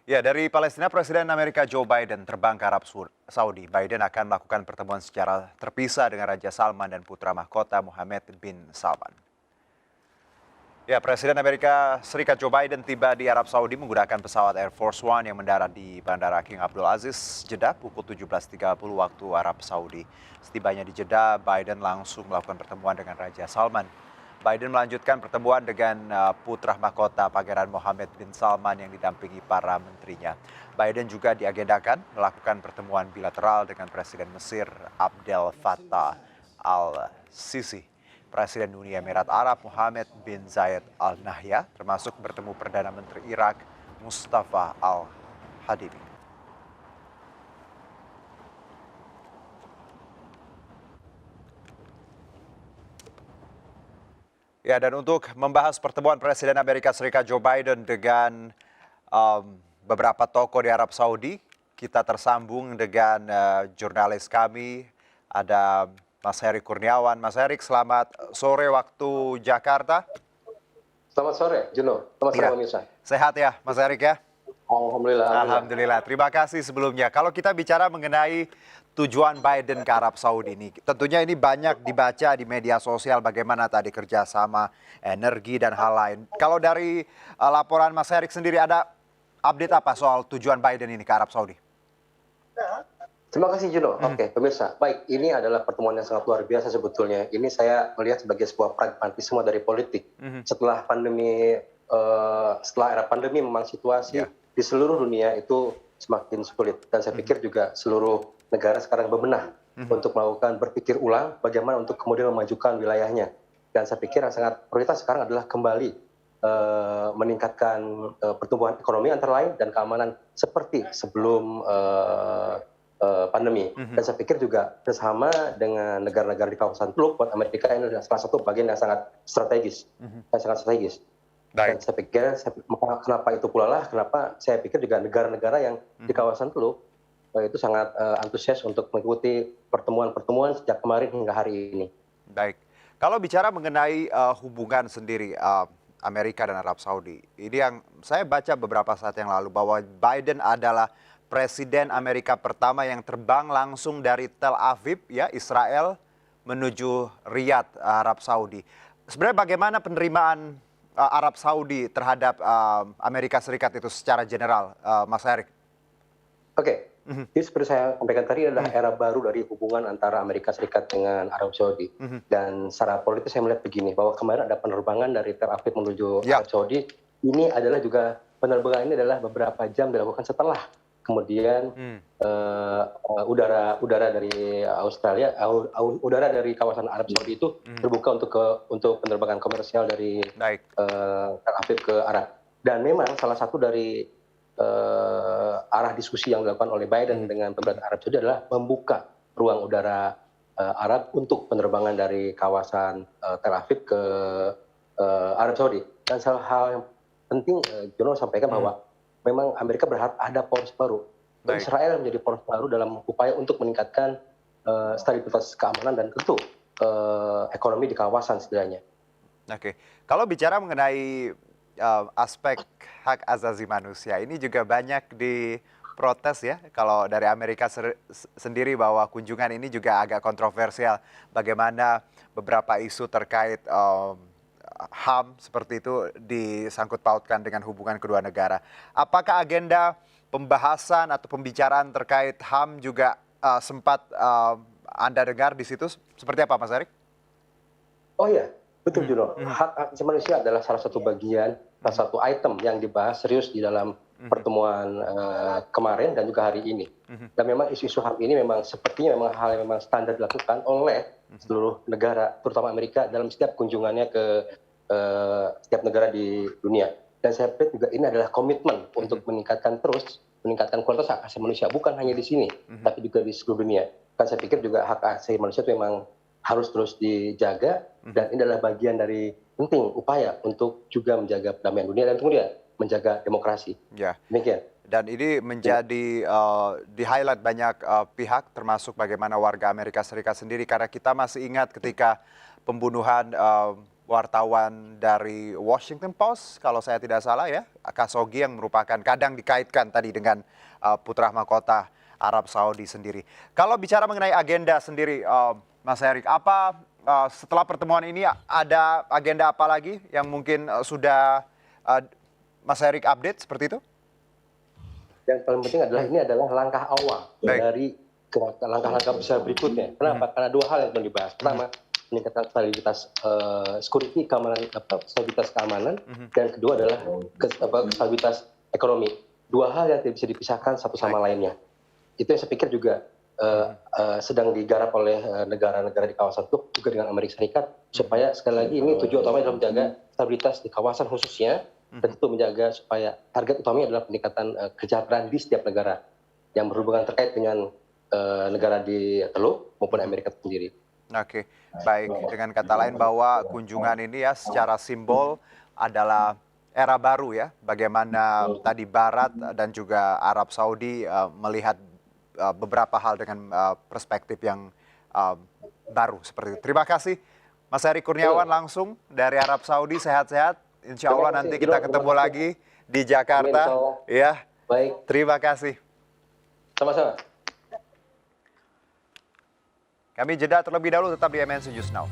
Ya, dari Palestina, Presiden Amerika Joe Biden terbang ke Arab Saudi. Biden akan melakukan pertemuan secara terpisah dengan Raja Salman dan putra mahkota Mohammed bin Salman. Ya, Presiden Amerika Serikat Joe Biden tiba di Arab Saudi menggunakan pesawat Air Force One yang mendarat di Bandara King Abdul Aziz, Jeddah pukul 17.30 waktu Arab Saudi. Setibanya di Jeddah, Biden langsung melakukan pertemuan dengan Raja Salman. Biden melanjutkan pertemuan dengan putra mahkota Pangeran Mohammed bin Salman yang didampingi para menterinya. Biden juga diagendakan melakukan pertemuan bilateral dengan Presiden Mesir Abdel Fattah al-Sisi, Presiden Uni Emirat Arab Mohammed bin Zayed Al Nahyan, termasuk bertemu Perdana Menteri Irak Mustafa Al-Hadimi. Ya, dan untuk membahas pertemuan Presiden Amerika Serikat Joe Biden dengan beberapa tokoh di Arab Saudi, kita tersambung dengan jurnalis kami, ada Mas Heri Kurniawan. Mas Heri, selamat sore waktu Jakarta. Selamat sore, Juno. Selamat sore, pemirsa. Sehat ya, Mas Heri ya? Alhamdulillah. Alhamdulillah. Terima kasih sebelumnya. Kalau kita bicara mengenai tujuan Biden ke Arab Saudi ini, tentunya ini banyak dibaca di media sosial bagaimana tadi kerjasama, energi, dan hal lain. Kalau dari laporan Mas Erik sendiri, ada update apa soal tujuan Biden ini ke Arab Saudi? Terima kasih, Juno. Oke, pemirsa. Baik, ini adalah pertemuan yang sangat luar biasa sebetulnya. Ini saya melihat sebagai sebuah pragmatisme dari politik. Setelah era pandemi memang situasi di seluruh dunia itu semakin sulit. Dan saya pikir juga seluruh negara sekarang berbenah untuk melakukan berpikir ulang bagaimana untuk kemudian memajukan wilayahnya. Dan saya pikir yang sangat prioritas sekarang adalah kembali meningkatkan pertumbuhan ekonomi antara lain dan keamanan seperti sebelum pandemi. Dan saya pikir juga bersama dengan negara-negara di kawasan Teluk buat Amerika ini adalah salah satu bagian yang sangat strategis. Dan saya pikir, kenapa itu pula lah, kenapa saya pikir juga negara-negara yang di kawasan Teluk itu sangat antusias untuk mengikuti pertemuan-pertemuan sejak kemarin hingga hari ini. Baik, kalau bicara mengenai hubungan sendiri Amerika dan Arab Saudi, ini yang saya baca beberapa saat yang lalu bahwa Biden adalah Presiden Amerika pertama yang terbang langsung dari Tel Aviv, ya Israel, menuju Riyadh, Arab Saudi. Sebenarnya bagaimana penerimaan Arab Saudi terhadap Amerika Serikat itu secara general, Mas Erik? Oke, jadi seperti saya sampaikan tadi adalah era baru dari hubungan antara Amerika Serikat dengan Arab Saudi. Dan secara politis saya melihat begini, bahwa kemarin ada penerbangan dari Tel Aviv menuju Arab Saudi. Ini adalah juga penerbangan ini adalah beberapa jam dilakukan setelah kemudian udara dari Australia, udara dari kawasan Arab Saudi itu terbuka untuk penerbangan komersial dari Tel Aviv ke Arab. Dan memang salah satu dari arah diskusi yang dilakukan oleh Biden dengan pemerintah Arab Saudi adalah membuka ruang udara Arab untuk penerbangan dari kawasan Tel Aviv ke Arab Saudi. Dan salah hal yang penting, Jono sampaikan bahwa memang Amerika berharap ada poros baru. Israel menjadi poros baru dalam upaya untuk meningkatkan stabilitas keamanan dan tentu ekonomi di kawasan setidaknya. Oke, kalau bicara mengenai aspek hak asasi manusia, ini juga banyak diprotes ya. Kalau dari Amerika sendiri bahwa kunjungan ini juga agak kontroversial. Bagaimana beberapa isu terkait HAM seperti itu disangkut pautkan dengan hubungan kedua negara. Apakah agenda pembahasan atau pembicaraan terkait HAM juga sempat Anda dengar di situ? Seperti apa, Mas Erik? Oh iya, betul Juno. Hak asasi manusia adalah salah satu bagian, salah satu item yang dibahas serius di dalam pertemuan kemarin dan juga hari ini. Dan memang isu-isu HAM ini memang sepertinya memang hal yang memang standar dilakukan oleh seluruh negara, terutama Amerika dalam setiap kunjungannya ke setiap negara di dunia. Dan saya pikir juga ini adalah komitmen untuk meningkatkan kualitas hak asasi manusia, bukan hanya di sini, tapi juga di seluruh dunia. Dan saya pikir juga hak asasi manusia itu memang harus terus dijaga, dan ini adalah bagian dari penting upaya untuk juga menjaga perdamaian dunia dan kemudian menjaga demokrasi. Demikian. Dan ini menjadi di-highlight banyak pihak, termasuk bagaimana warga Amerika Serikat sendiri, karena kita masih ingat ketika pembunuhan wartawan dari Washington Post, kalau saya tidak salah ya, Khashoggi yang merupakan kadang dikaitkan tadi dengan putra mahkota Arab Saudi sendiri. Kalau bicara mengenai agenda sendiri, Mas Erik, apa setelah pertemuan ini ada agenda apa lagi yang mungkin sudah Mas Erik update seperti itu? Yang paling penting adalah ini adalah langkah awal dari langkah-langkah besar berikutnya. Kenapa? Karena dua hal yang perlu dibahas. Pertama, peningkatan stabilitas security, stabilitas keamanan, dan kedua adalah stabilitas ekonomi. Dua hal yang tidak bisa dipisahkan satu sama lainnya. Itu yang saya pikir juga sedang digarap oleh negara-negara di kawasan itu, juga dengan Amerika Serikat, supaya sekali lagi ini tujuan utama adalah menjaga stabilitas di kawasan khususnya, dan itu menjaga supaya target utamanya adalah peningkatan kesejahteraan di setiap negara yang berhubungan terkait dengan negara di Teluk maupun Amerika sendiri. Oke, baik. Dengan kata lain bahwa kunjungan ini ya secara simbol adalah era baru ya, bagaimana tadi Barat dan juga Arab Saudi melihat beberapa hal dengan perspektif yang baru seperti itu. Terima kasih Mas Erik Kurniawan langsung dari Arab Saudi, sehat-sehat. Insya Allah nanti kita ketemu lagi di Jakarta. Ya, baik. Terima kasih. Sama-sama. Kami jeda terlebih dahulu, tetap di MNC News Now.